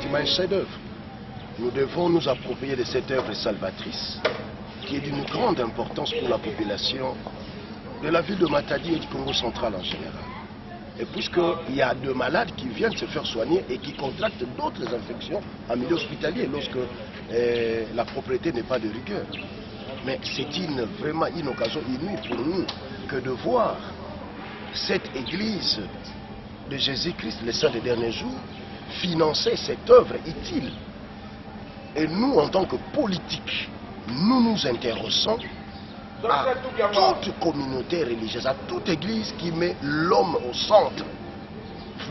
bâtiment un chef-d'œuvre. Nous devons nous approprier de cette œuvre salvatrice, qui est d'une grande importance pour la population de la ville de Matadi et du Congo central en général. Et puisqu'il y a de malades qui viennent se faire soigner et qui contractent d'autres infections en milieu hospitalier lorsque la propriété n'est pas de rigueur. Mais c'est vraiment une occasion inouïe pour nous que de voir cette église de Jésus-Christ, le Saint des derniers jours, financer cette œuvre utile. Et nous, en tant que politiques, nous nous intéressons à toute communauté religieuse, à toute église qui met l'homme au centre.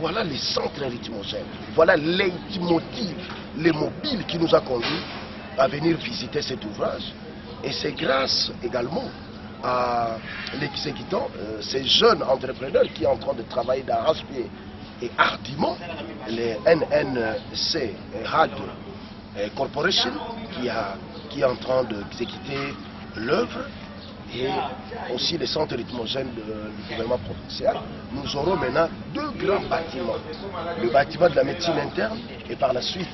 Voilà les centres rythmogènes, voilà les leitmotiv, les mobiles qui nous a conduits à venir visiter cet ouvrage. Et c'est grâce également à l'exécutant, ces jeunes entrepreneurs qui sont en train de travailler d'arrache-pied et hardiment, les NNC RAD Corporation qui est en train d'exécuter l'œuvre, et aussi les centres rythmogènes du gouvernement provincial. Nous aurons maintenant deux grands bâtiments. Le bâtiment de la médecine interne et par la suite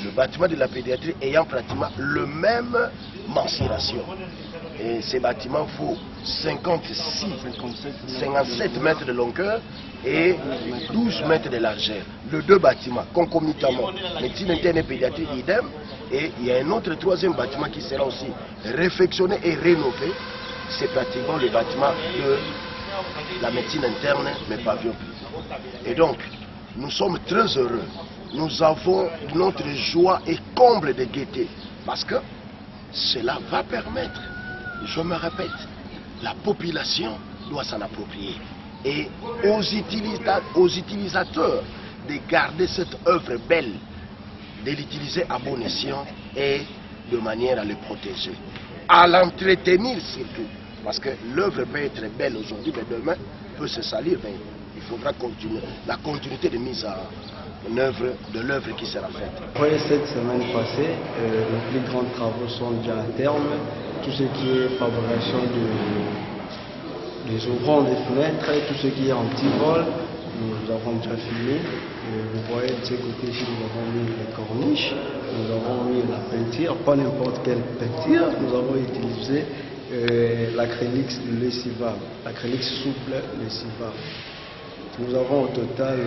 le bâtiment de la pédiatrie ayant pratiquement le même mensuration. Et ces bâtiments font 57 mètres de longueur et 12 mètres de largeur. Les deux bâtiments, concomitamment, médecine interne et pédiatrie, idem. Et il y a un autre troisième bâtiment qui sera aussi réfectionné et rénové. C'est pratiquement le bâtiment de la médecine interne, mais pavillon privé. Et donc, nous sommes très heureux. Nous avons notre joie et comble de gaieté. Parce que cela va permettre, je me répète, la population doit s'en approprier. Et aux utilisateurs de garder cette œuvre belle, de l'utiliser à bon escient et de manière à le protéger. À l'entretenir surtout. Parce que l'œuvre peut être belle aujourd'hui, mais demain peut se salir. Mais il faudra continuer la continuité de mise en œuvre de l'œuvre qui sera faite. Après cette semaine passée, les plus grands travaux sont déjà à terme. Tout ce qui est fabrication des ouvrants, des fenêtres, tout ce qui est anti-vol, nous avons déjà fini. Vous voyez de ce côté-ci, nous avons mis les corniches, nous avons mis la peinture, pas n'importe quelle peinture, nous avons utilisé l'acrylique lessivable, l'acrylique souple lessivable. Nous avons au total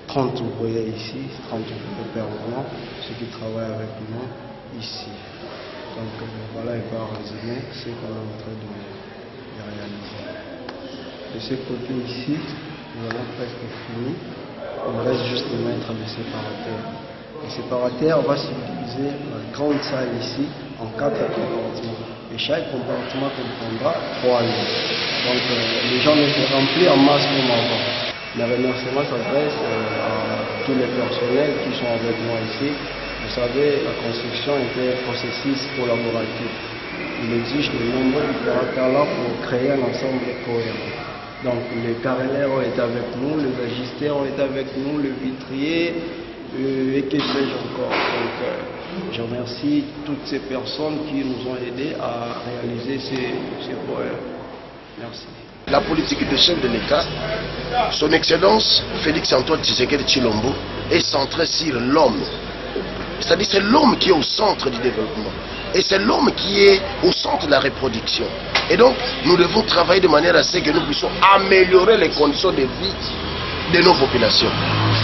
30 ouvriers ici, 30 ouvriers permanents, ceux qui travaillent avec nous ici. Donc voilà et par résumé ce qu'on est en train de réaliser. De ce côté ici, nous avons presque fini. Il reste juste de mettre les séparateurs. Les séparateurs, on va subdiviser la grande salle ici en 4 compartiments. Et chaque compartiment comprendra 3 lits. Donc les gens ne se remplissent en masse comme avant. Les remerciements s'adressent à tous les personnels qui sont avec moi ici. Vous savez, la construction était un processus collaboratif. Il exige de nombreux différents talents pour créer un ensemble cohérent. Donc les carrelaires ont été avec nous, les agisteurs ont été avec nous, le vitrier, et que sais-je encore. Donc je remercie toutes ces personnes qui nous ont aidés à réaliser ces poèmes. Merci. La politique de chef de l'État, son Excellence Félix-Antoine Tshisekedi Tshilombo, est centrée sur l'homme. C'est-à-dire c'est l'homme qui est au centre du développement. Et c'est l'homme qui est au centre de la reproduction. Et donc, nous devons travailler de manière à ce que nous puissions améliorer les conditions de vie de nos populations.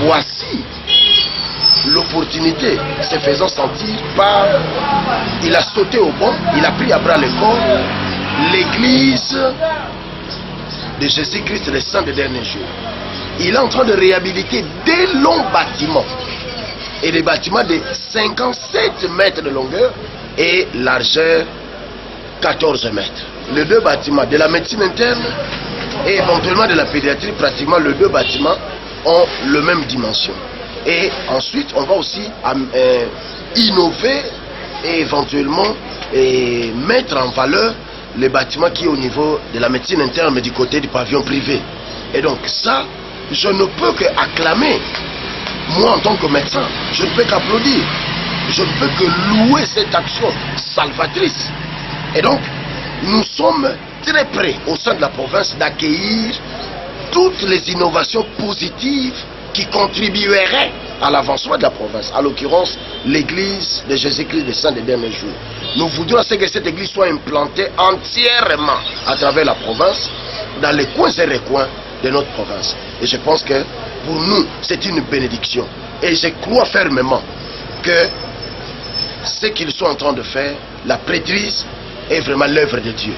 Voici l'opportunité se faisant sentir par... Il a sauté au banc, il a pris à bras le corps l'église de Jésus-Christ, le Saint des derniers jours. Il est en train de réhabiliter des longs bâtiments. Et des bâtiments de 57 mètres de longueur et largeur 14 mètres. Les deux bâtiments de la médecine interne et éventuellement de la pédiatrie, pratiquement les deux bâtiments ont la même dimension. Et ensuite, on va aussi innover et éventuellement mettre en valeur les bâtiments qui est au niveau de la médecine interne, mais du côté du pavillon privé. Et donc ça, je ne peux qu'acclamer. Moi, en tant que médecin, je ne peux qu'applaudir. Je ne peux que louer cette action salvatrice. Et donc, nous sommes très prêts au sein de la province d'accueillir toutes les innovations positives qui contribueraient à l'avancement de la province, à l'occurrence l'église de Jésus-Christ des Saints des derniers jours. Nous voudrions que cette église soit implantée entièrement à travers la province, dans les coins et recoins de notre province. Et je pense que pour nous, c'est une bénédiction. Et je crois fermement que ce qu'ils sont en train de faire, la prêtrise, est vraiment l'œuvre de Dieu.